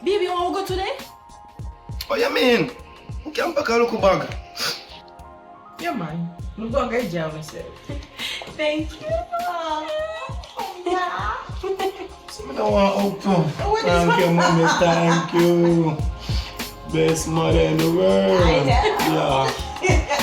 Baby, you want to go today? What you mean? You can't pack a local bag. Yeah, man. I'm going to get jail myself. Thank you. Yeah. I don't want out to. What is Thank you, mommy. Thank you. Best mother in the world. I know. Yeah.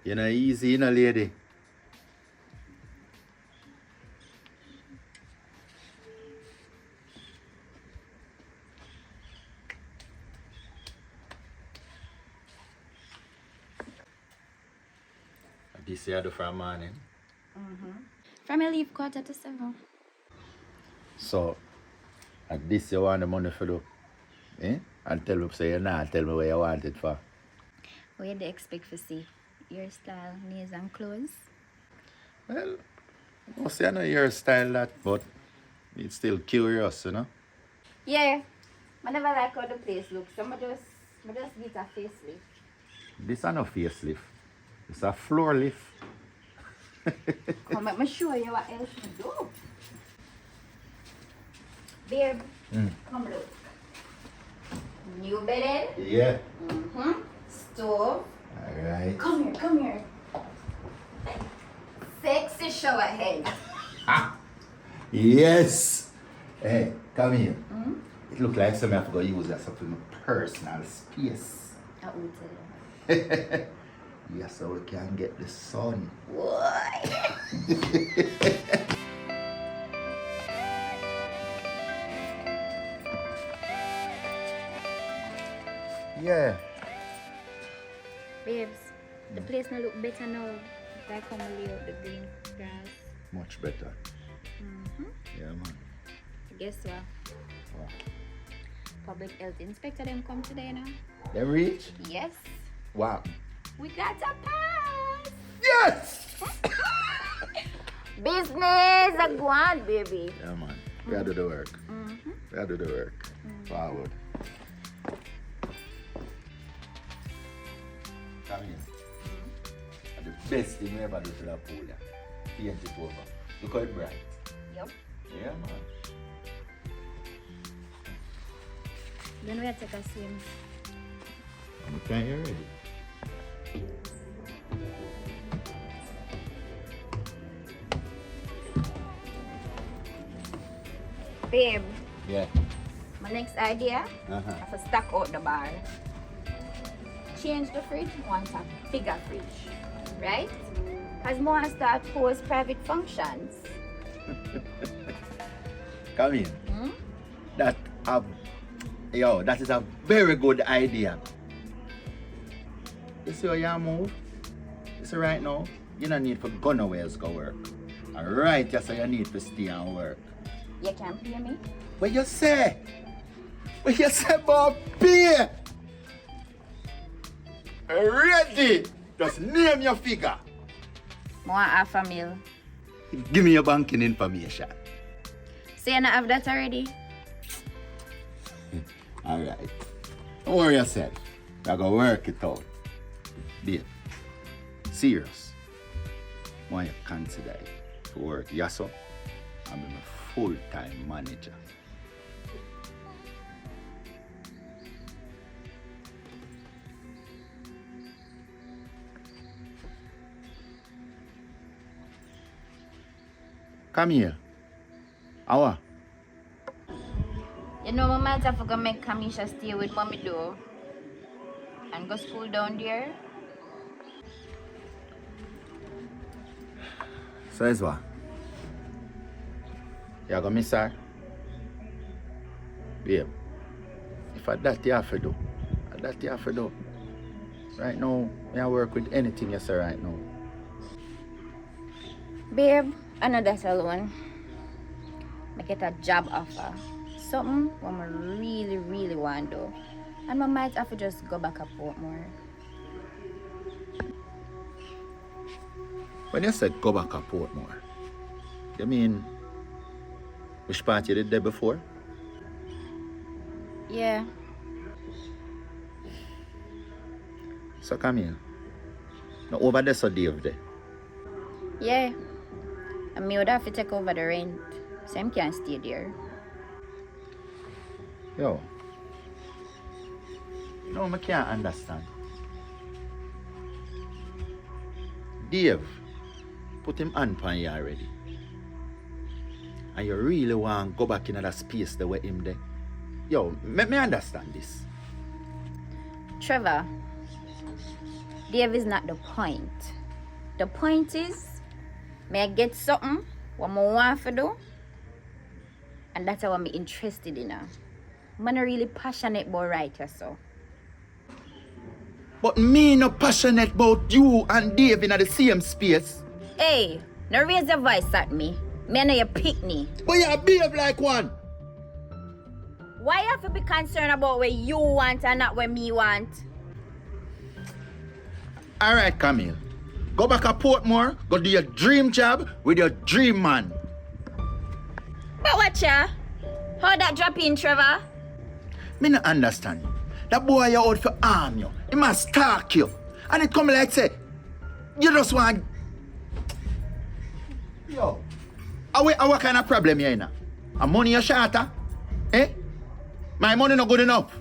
You know, easy, you know, lady. This year, I do for a morning. From I leave 6:45. So, at this you want the money for do? Eh? And tell me, say you not tell me where you want it for. What you dey expect to see? Hairstyle, nails and clothes? Well, I say I know your style that, but it's still curious, you know? Yeah. I never like how the place looks, so I just get a facelift. This is no facelift. It's a floor lift. Come, let me show you what else you do. Babe, come look. New bed. Yeah. Stove. Alright. Come here. Sexy shower head. Yes! Hey, come here. It look like something I have to go use that for my personal space. I will tell you. Yes, so we can get the sun. Why? Yeah. Babes, the place now look better now. If I come lay out the green grass. Much better. Yeah, man. Guess what? Wow. Public health inspector them come today now. They reach? Yes. Wow. We got a pass. Yes! Business a go on, baby. Yeah, man. We gotta do the work. We gotta do the work. Forward. Come here. And the best thing we ever do to that pool, paint it over. Look how it's bright. Yep. Yeah, man. Then we take a swim. I'm trying you ready. Babe, Yeah. my next idea is to stack out the bar. Change the fridge, want a bigger fridge, right? Because more start host private functions. Come in. That is a very good idea. You see how you move? You see right now, you don't need to go nowhere else go work. Alright, you say you need to stay and work. You can pay me? What you say? What you say about pay? Ready? Just name your figure. More half a mil. Give me your banking information. So you not have that already? Alright. Don't worry yourself. I gotta work it out. Babe, serious. Why you consider it to work? Yes, sir. I'm a full-time manager. Come here. Awa. You know, I might have to go make Kamisha stay with mommy though. And go school down there. So is what? You gonna miss her? Babe, if I that you have to do, that you have to do. Right now, I work with anything you say right now. Babe, I know that's alone. I get a job offer. Something what I really, really want to do. And I might have to just go back a Portmore. When you said go back to Portmore, you mean which part you did there before? Yeah. So come here. Now over there so Dave there. Yeah. And me would have to take over the rent. So I can't stay there. Yo. No, I can't understand. Dave, put him on pan you already. And you really want to go back in that space the way him there. Yo, let me understand this. Trevor, Dave is not the point. The point is, may I get something what I want to do, and that's how I'm interested in her. I'm not really passionate about writer, so. But me not passionate about you and Dave in the same space. Hey, now raise your voice at me. Me know you pick me. But you behave like one. Why you have to be concerned about what you want and not what me want? Alright, Camille. Go back to Portmore, go do your dream job with your dream man. But watch ya. How that drop in, Trevor? Me not understand you. That boy you out for harm you. He must stalk you. And it come like say, you just want... Yo. What kind of problem you in? A money you shorter? Eh? My money not good enough.